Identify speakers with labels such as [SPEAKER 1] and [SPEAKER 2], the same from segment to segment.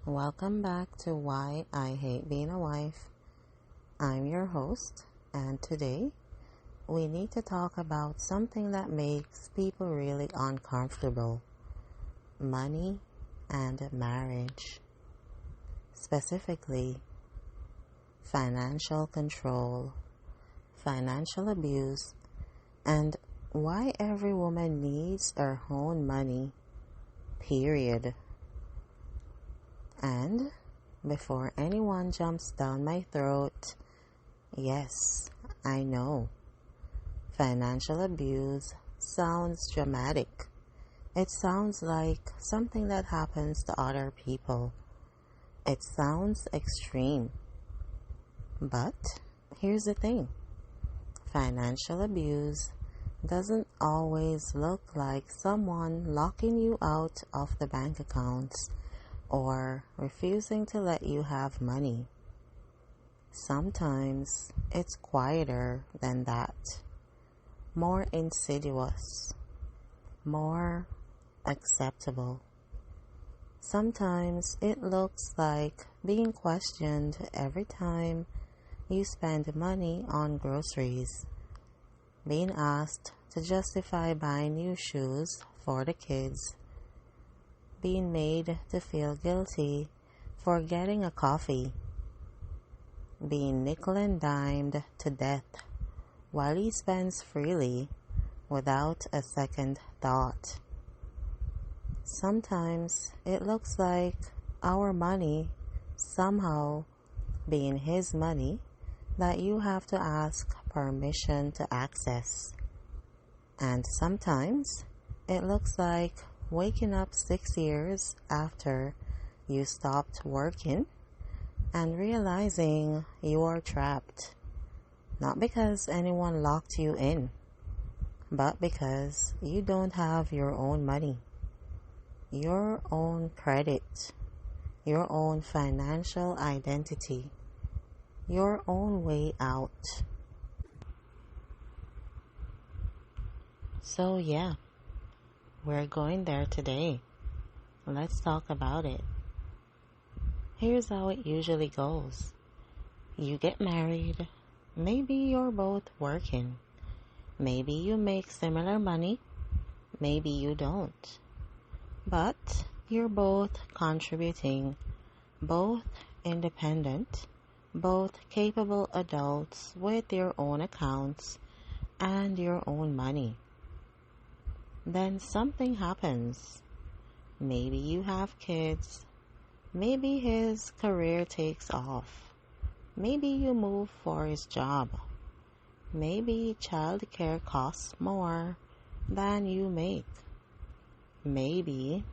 [SPEAKER 1] Welcome back to Why I Hate Being a Wife. I'm your host, and today we need to talk about something that makes people really uncomfortable: money and marriage. Specifically, financial control, financial abuse, and why every woman needs her own money, period. And before anyone jumps down my throat, yes, I know. Financial abuse sounds dramatic. It sounds like something that happens to other people. It sounds extreme. But here's the thing: financial abuse doesn't always look like someone locking you out of the bank accounts or refusing to let you have money. Sometimes it's quieter than that, more insidious, more acceptable. Sometimes it looks like being questioned every time you spend money on groceries, being asked to justify buying new shoes for the kids, being made to feel guilty for getting a coffee, being nickel and dimed to death while he spends freely without a second thought. Sometimes it looks like our money somehow being his money that you have to ask permission to access. And sometimes it looks like waking up 6 years after you stopped working and realizing you are trapped, not because anyone locked you in, but because you don't have your own money, your own credit, your own financial identity, your own way out. So yeah, we're going there today. Let's talk about it. Here's how it usually goes. You get married. Maybe you're both working. Maybe you make similar money. Maybe you don't. But you're both contributing, both independent, both capable adults with your own accounts and your own money. Then something happens. Maybe you have kids. Maybe his career takes off. Maybe you move for his job. Maybe childcare costs more than you make. Maybe.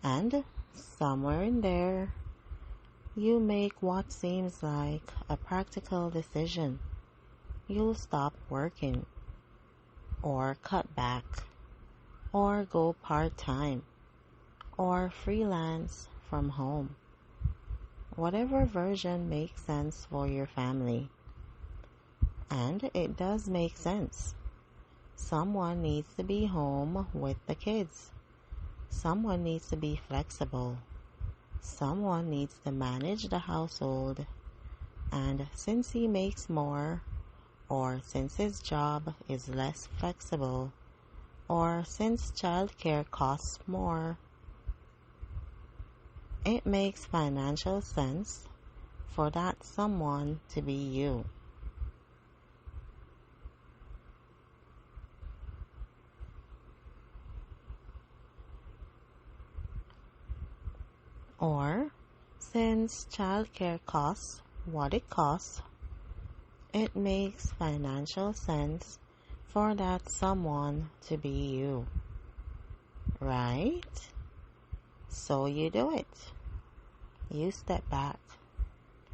[SPEAKER 1] And somewhere in there, you make what seems like a practical decision. You'll stop working, or cut back, or go part-time, or freelance from home. Whatever version makes sense for your family. And it does make sense. Someone needs to be home with the kids. Someone needs to be flexible. Someone needs to manage the household. And since he makes more, or since his job is less flexible, or since childcare costs more, it makes financial sense for that someone to be you. Or, since childcare costs what it costs, it makes financial sense for that someone to be you. Right? So you do it. You step back.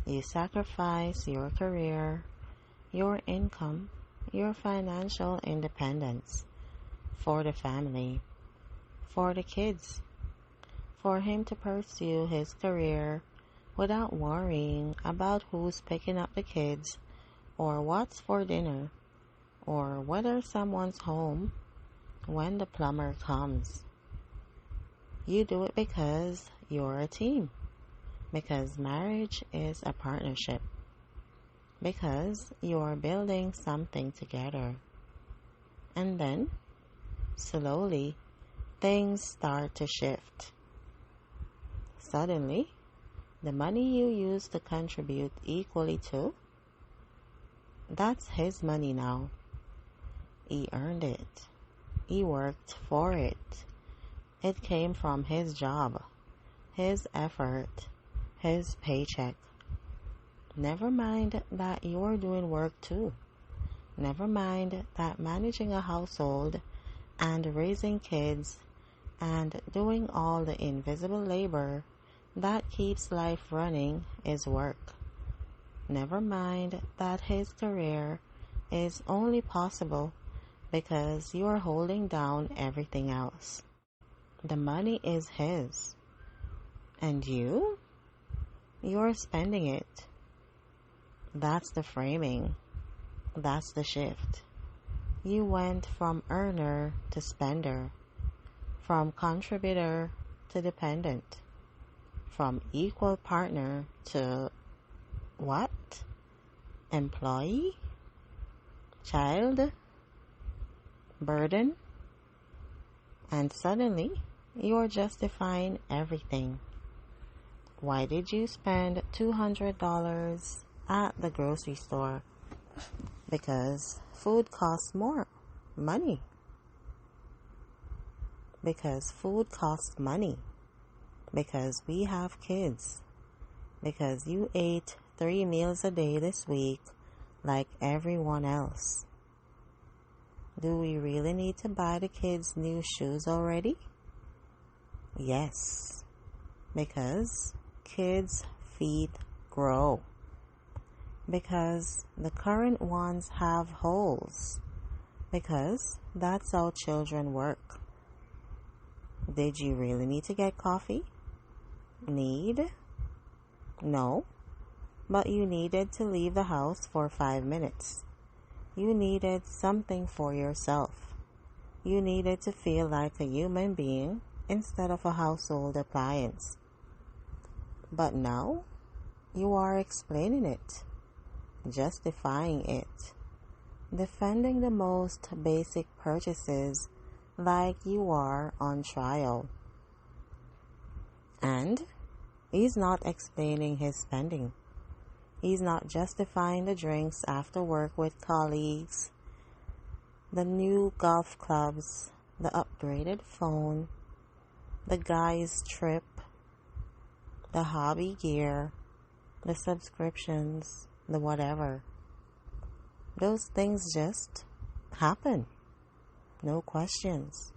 [SPEAKER 1] You sacrifice your career, your income, your financial independence for the family, for the kids, for him to pursue his career without worrying about who's picking up the kids or what's for dinner or whether someone's home when the plumber comes. You do it because you're a team. Because marriage is a partnership. Because you're building something together. And then, slowly, things start to shift. Suddenly, the money you used to contribute equally to, that's his money now. He earned it. He worked for it. It came from his job, his effort, his paycheck. Never mind that you're doing work too. Never mind that managing a household and raising kids and doing all the invisible labor that keeps life running is work. Never mind that his career is only possible because you're holding down everything else. The money is his. And you're spending it. That's the framing. That's the shift. You went from earner to spender, from contributor to dependent, from equal partner to what? Employee? Child? Burden? And suddenly, you're justifying everything. Why did you spend $200 at the grocery store? Because food costs more money. Because food costs money. Because we have kids. Because you ate 3 meals a day this week like everyone else. Do we really need to buy the kids new shoes already? Yes. Because kids' feet grow. Because the current ones have holes. Because that's how children work. Did you really need to get coffee? Need? No. But you needed to leave the house for 5 minutes. You needed something for yourself. You needed to feel like a human being instead of a household appliance. But now, you are explaining it, justifying it, defending the most basic purchases like you are on trial. And he's not explaining his spending. He's not justifying the drinks after work with colleagues, the new golf clubs, the upgraded phone, the guy's trip, the hobby gear, the subscriptions, the whatever. Those things just happen. No questions.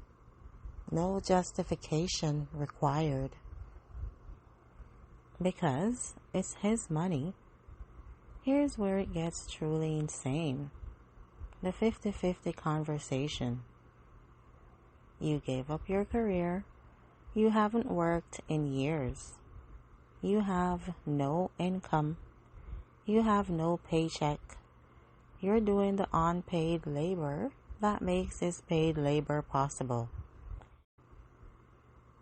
[SPEAKER 1] No justification required. Because it's his money. Here's where it gets truly insane. The 50-50 conversation. You gave up your career. You haven't worked in years. You have no income. You have no paycheck. You're doing the unpaid labor that makes his paid labor possible.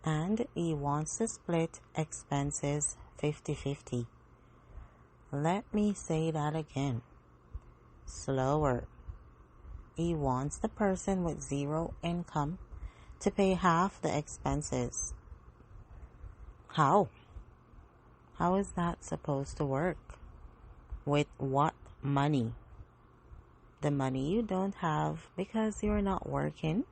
[SPEAKER 1] And he wants to split expenses 50-50. Let me say that again. Slower. He wants the person with zero income to pay half the expenses. How? How is that supposed to work? With what money? The money you don't have because you're not working,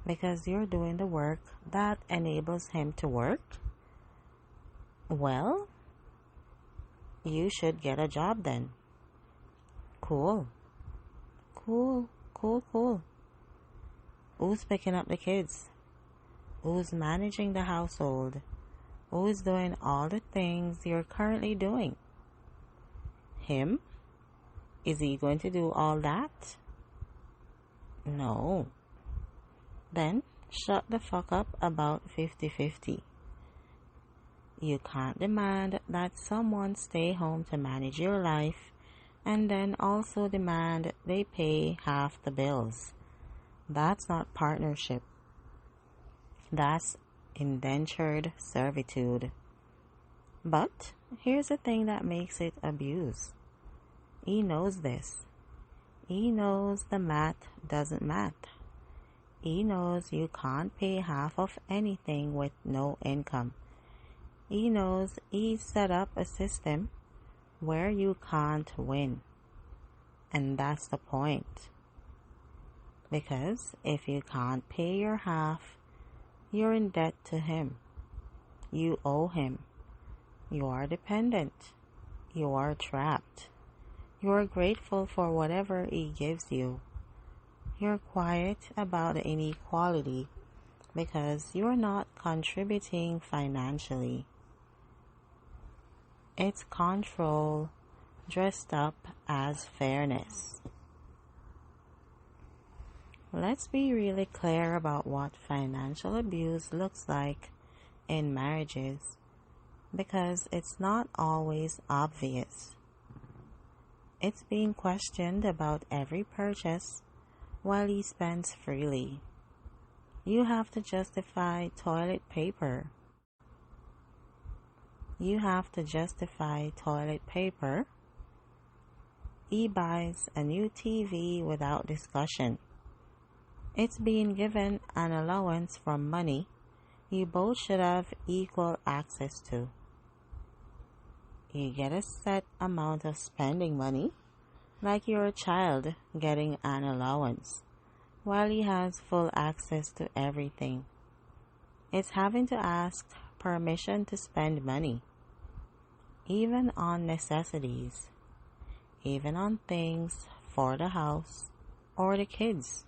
[SPEAKER 1] because you're doing the work that enables him to work? Well, you should get a job then. Cool. Who's picking up the kids? Who's managing the household? Who's doing all the things you're currently doing? Him? Is he going to do all that? No. Then shut the fuck up about 50-50. You can't demand that someone stay home to manage your life and then also demand they pay half the bills. That's not partnership. That's indentured servitude. But here's the thing that makes it abuse. He knows this. He knows the math doesn't math. He knows you can't pay half of anything with no income. He knows he set up a system where you can't win. And that's the point. Because if you can't pay your half, you're in debt to him. You owe him. You are dependent. You are trapped. You are grateful for whatever he gives you. You're quiet about the inequality because you're not contributing financially. It's control dressed up as fairness. Let's be really clear about what financial abuse looks like in marriages, because it's not always obvious. It's being questioned about every purchase while he spends freely. You have to justify toilet paper. He buys a new TV without discussion. It's being given an allowance from money you both should have equal access to. You get a set amount of spending money, like you're a child getting an allowance, while he has full access to everything. It's having to ask permission to spend money, even on necessities, even on things for the house or the kids.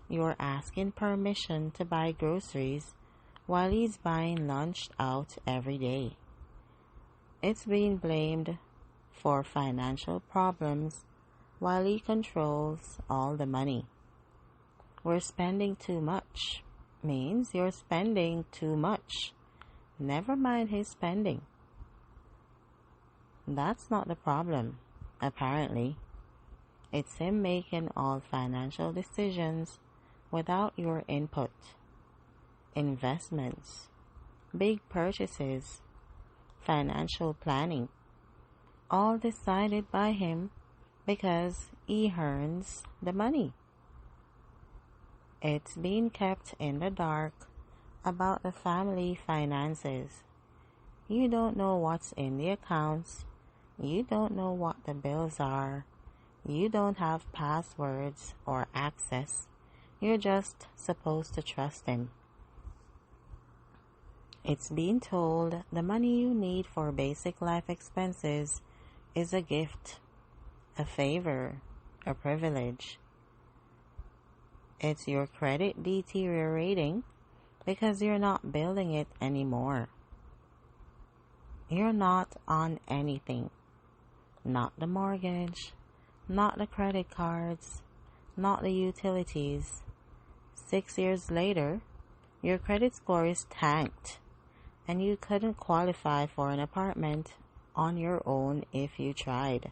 [SPEAKER 1] You're asking permission to buy groceries while he's buying lunch out every day. It's being blamed for financial problems while he controls all the money. We're spending too much means you're spending too much. Never mind his spending. That's not the problem, apparently. It's him making all financial decisions without your input. Investments, big purchases, financial planning, all decided by him because he earns the money. It's being kept in the dark about the family finances. You don't know what's in the accounts. You don't know what the bills are. You don't have passwords or access. You're just supposed to trust him. It's being told the money you need for basic life expenses is a gift, a favor, a privilege. It's your credit deteriorating because you're not building it anymore. You're not on anything. Not the mortgage, not the credit cards, not the utilities. 6 years later, your credit score is tanked, and you couldn't qualify for an apartment on your own if you tried.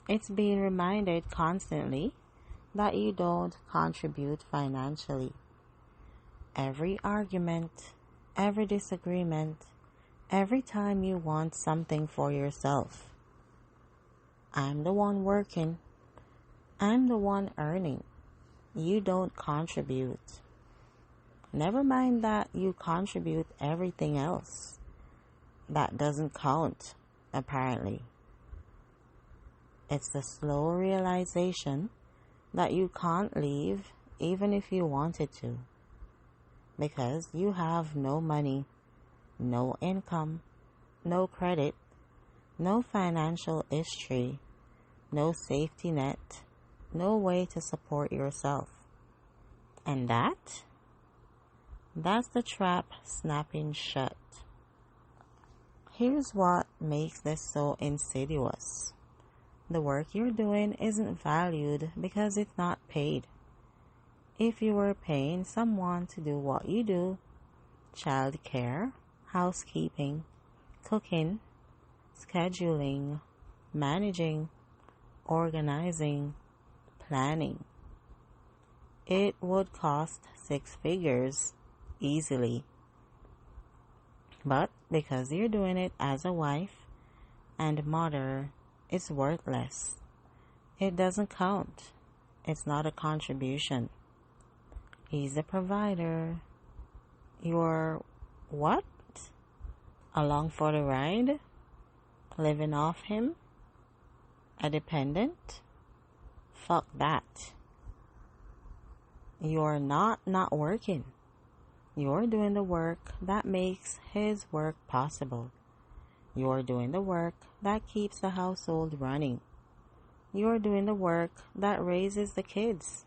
[SPEAKER 1] It's being reminded constantly that you don't contribute financially. Every argument, every disagreement, every time you want something for yourself. I'm the one working. I'm the one earning. You don't contribute. Never mind that you contribute everything else. That doesn't count, apparently. It's the slow realization that you can't leave even if you wanted to, because you have no money, no income, no credit, no financial history, no safety net, no way to support yourself. And that's the trap snapping shut. Here's what makes this so insidious. The work you're doing isn't valued because it's not paid. If you were paying someone to do what you do, child care, housekeeping, cooking, scheduling, managing, organizing, planning, it would cost 6 figures easily. But because you're doing it as a wife and mother, it's worthless. It doesn't count. It's not a contribution. He's a provider. You're what? Along for the ride? Living off him? A dependent? Fuck that. You're not working. You're doing the work that makes his work possible. You're doing the work that keeps the household running. You're doing the work that raises the kids.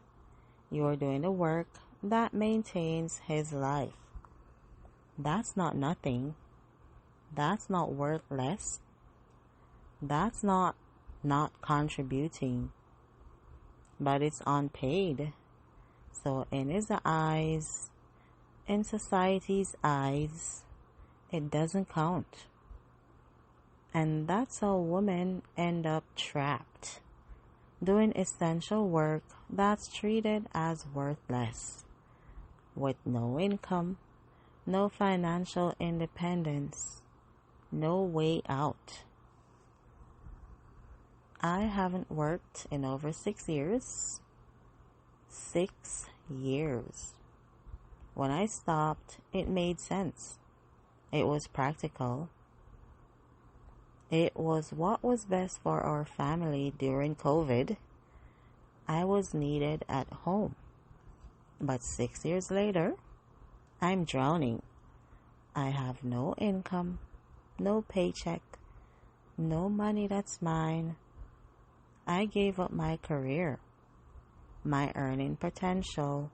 [SPEAKER 1] You're doing the work that maintains his life. That's not nothing. That's not worthless. That's not contributing. But it's unpaid. So in his eyes, in society's eyes, it doesn't count. And that's how women end up trapped, doing essential work that's treated as worthless, with no income, no financial independence, no way out. I haven't worked in over 6 years. 6 years. When I stopped, it made sense. It was practical. It was what was best for our family during COVID. I was needed at home. But 6 years later, I'm drowning. I have no income, no paycheck, no money that's mine. I gave up my career, my earning potential,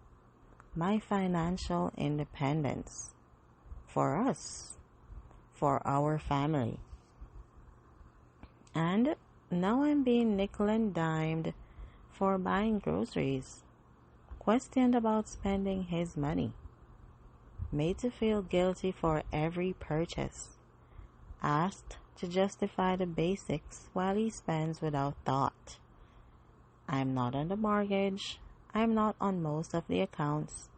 [SPEAKER 1] my financial independence for us, for our family. And now I'm being nickel and dimed for buying groceries, questioned about spending his money, made to feel guilty for every purchase, asked to justify the basics while he spends without thought. I'm not on the mortgage. I'm not on most of the accounts.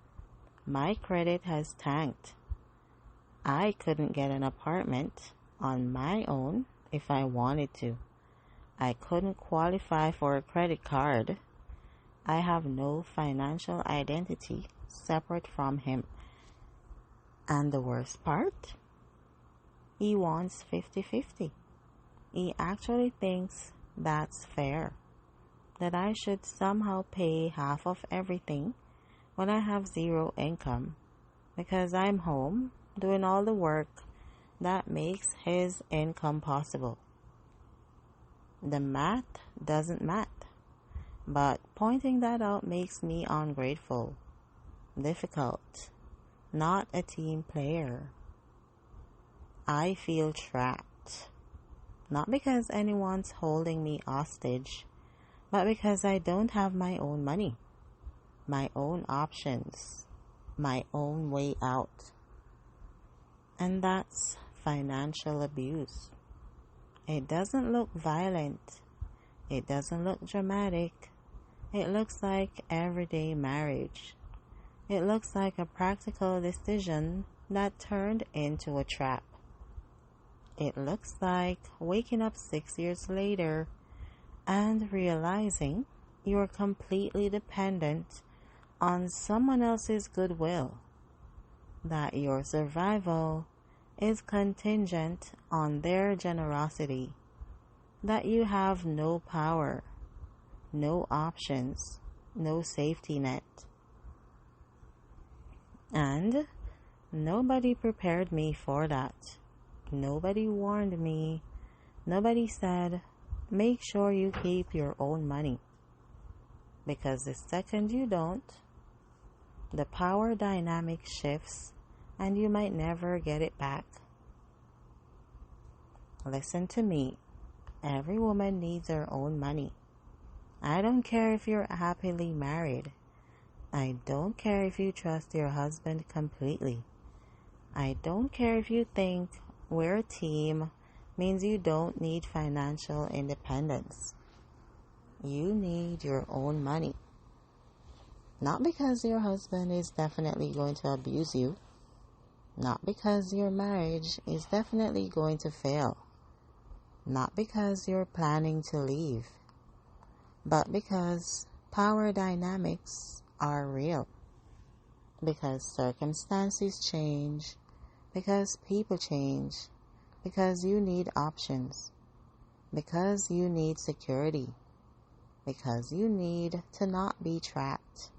[SPEAKER 1] My credit has tanked. I couldn't get an apartment on my own if I wanted to. I couldn't qualify for a credit card. I have no financial identity separate from him. And the worst part? He wants 50-50. He actually thinks that's fair, that I should somehow pay half of everything when I have zero income because I'm home doing all the work that makes his income possible. The math doesn't math, but pointing that out makes me ungrateful, difficult, not a team player. I feel trapped, not because anyone's holding me hostage, but because I don't have my own money, my own options, my own way out. And that's financial abuse. It doesn't look violent. It doesn't look dramatic. It looks like everyday marriage. It looks like a practical decision that turned into a trap. It looks like waking up 6 years later and realizing you're completely dependent on someone else's goodwill, that your survival is contingent on their generosity, that you have no power, no options, no safety net. And nobody prepared me for that. Nobody warned me. Nobody said, make sure you keep your own money. Because the second you don't, the power dynamic shifts and you might never get it back. Listen to me. Every woman needs her own money. I don't care if you're happily married. I don't care if you trust your husband completely. I don't care if you think we're a team means you don't need financial independence. You need your own money. Not because your husband is definitely going to abuse you, Not because your marriage is definitely going to fail. Not because you're planning to leave. But because power dynamics are real. Because circumstances change. Because people change. Because you need options. Because you need security. Because you need to not be trapped.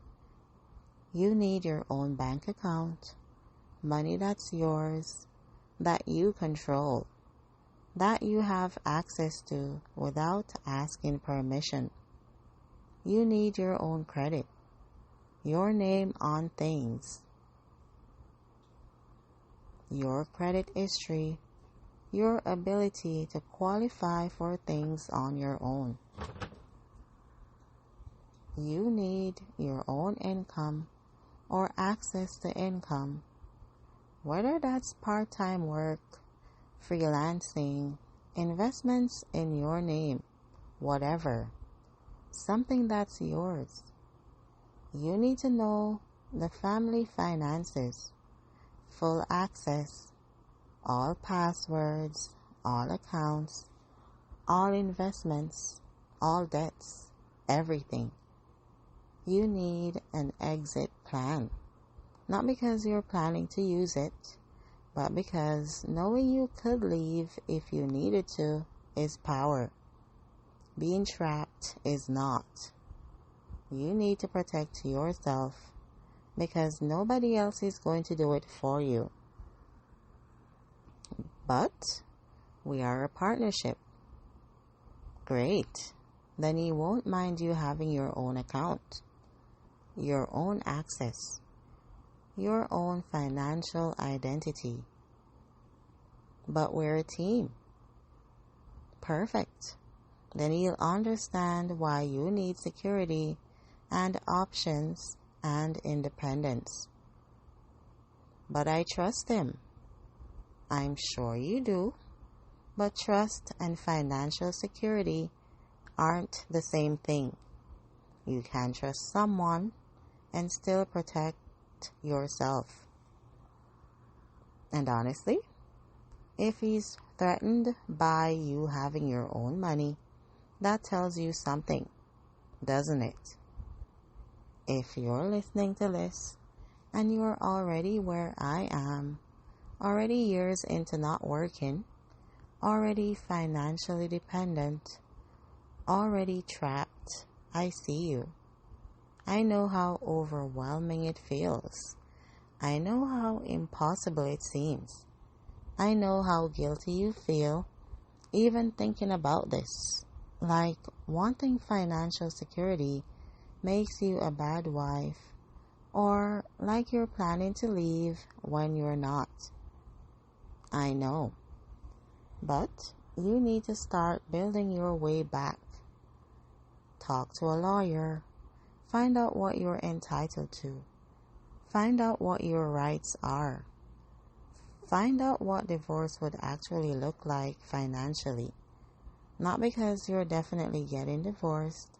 [SPEAKER 1] You need your own bank account, money that's yours, that you control, that you have access to without asking permission. You need your own credit, your name on things, your credit history, your ability to qualify for things on your own. You need your own income or access to income, whether that's part-time work, freelancing, investments in your name, whatever, something that's yours. You need to know the family finances, full access, all passwords, all accounts, all investments, all debts, everything. You need an exit plan. Not because you're planning to use it, but because knowing you could leave if you needed to is power. Being trapped is not. You need to protect yourself because nobody else is going to do it for you. But we are a partnership. Great. Then he won't mind you having your own account, your own access, your own financial identity. But we're a team. Perfect. Then he'll understand why you need security and options and independence. But I trust him. I'm sure you do. But trust and financial security aren't the same thing. You can trust someone and still protect yourself. And honestly, if he's threatened by you having your own money, that tells you something, doesn't it? If you're listening to this and you're already where I am, already years into not working, already financially dependent, already trapped, I see you. I know how overwhelming it feels. I know how impossible it seems. I know how guilty you feel even thinking about this. Like wanting financial security makes you a bad wife, or like you're planning to leave when you're not. I know. But you need to start building your way back. Talk to a lawyer. Find out what you're entitled to. Find out what your rights are. Find out what divorce would actually look like financially. Not because you're definitely getting divorced,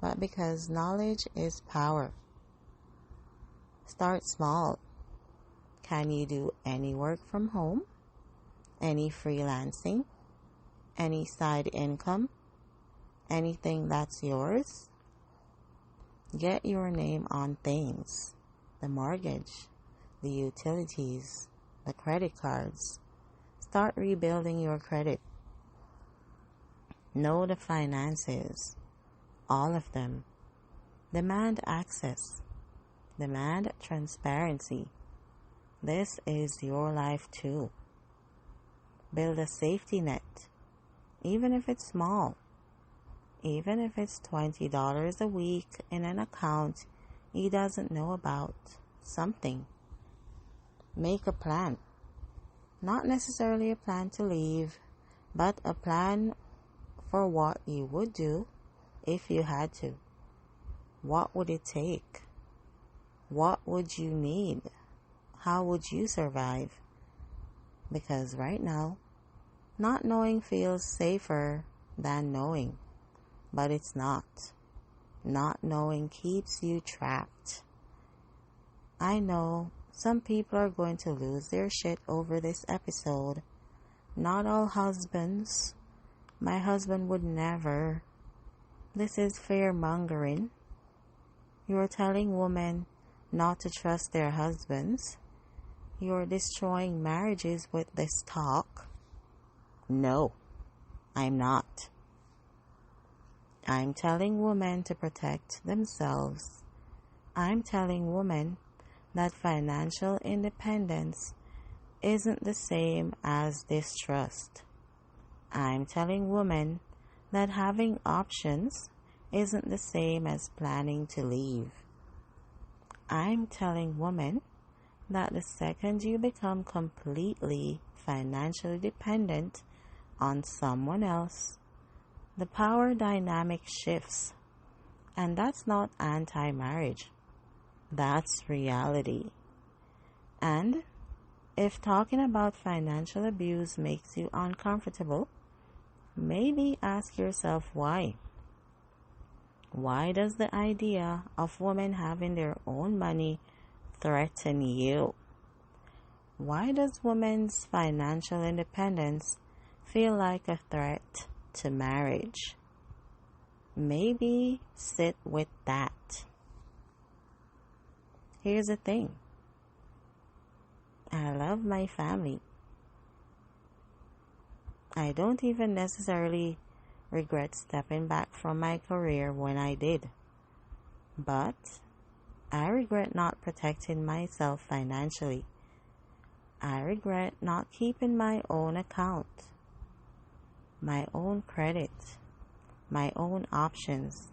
[SPEAKER 1] but because knowledge is power. Start small. Can you do any work from home? Any freelancing? Any side income? Anything that's yours? Get your name on things. The mortgage, the utilities, the credit cards. Start rebuilding your credit. Know the finances, all of them. Demand access. Demand transparency. This is your life too. Build a safety net, even if it's small. Even if it's $20 a week in an account he doesn't know about, something. Make a plan. Not necessarily a plan to leave, but a plan for what you would do if you had to. What would it take? What would you need? How would you survive? Because right now, not knowing feels safer than knowing, but it's not. Not knowing keeps you trapped. I know some people are going to lose their shit over this episode. Not all husbands. My husband would never. This is fear-mongering. You're telling women not to trust their husbands. You're destroying marriages with this talk. No, I'm not. I'm telling women to protect themselves. I'm telling women that financial independence isn't the same as distrust. I'm telling women that having options isn't the same as planning to leave. I'm telling women that the second you become completely financially dependent on someone else, the power dynamic shifts. And that's not anti-marriage. That's reality. And if talking about financial abuse makes you uncomfortable, maybe ask yourself why. Why does the idea of women having their own money threaten you? Why does women's financial independence feel like a threat to marriage? Maybe sit with that. Here's the thing. I love my family. I don't even necessarily regret stepping back from my career when I did. But I regret not protecting myself financially. I regret not keeping my own account, my own credit, my own options.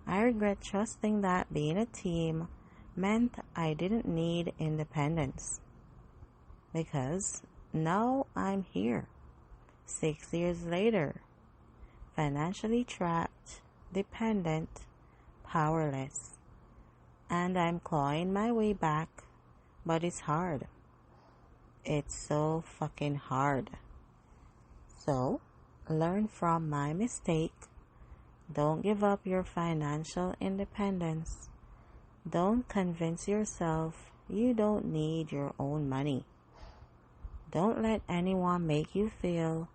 [SPEAKER 1] I regret trusting that being a team meant I didn't need independence. Because now I'm here, 6 years later, financially trapped, dependent, powerless. And I'm clawing my way back, but it's hard. It's so fucking hard. So, learn from my mistake. Don't give up your financial independence. Don't convince yourself you don't need your own money. Don't let anyone make you feel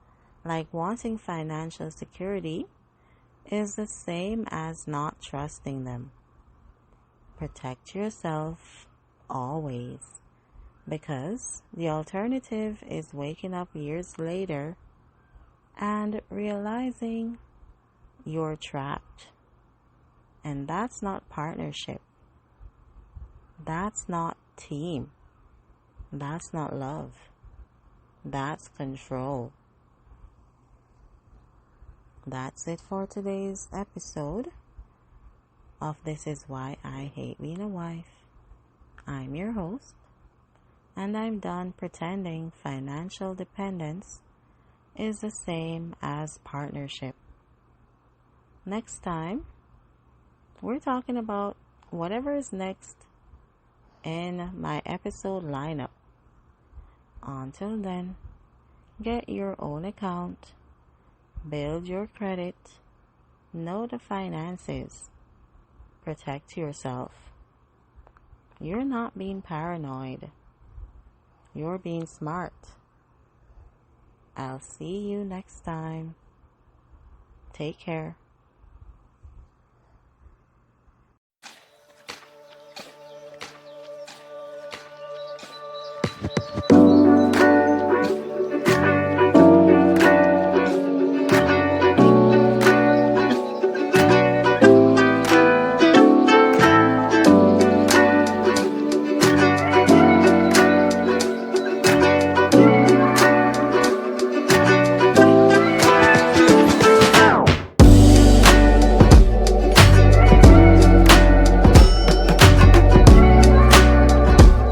[SPEAKER 1] like wanting financial security is the same as not trusting them. Protect yourself always, because the alternative is waking up years later and realizing you're trapped. And that's not partnership. That's not team. That's not love. That's control. That's it for today's episode of This Is Why I Hate Being a Wife. I'm your host, and I'm done pretending financial dependence is the same as partnership. Next time, we're talking about whatever is next in my episode lineup. Until then, get your own account, build your credit, know the finances, protect yourself. You're not being paranoid. You're being smart. I'll see you next time. Take care.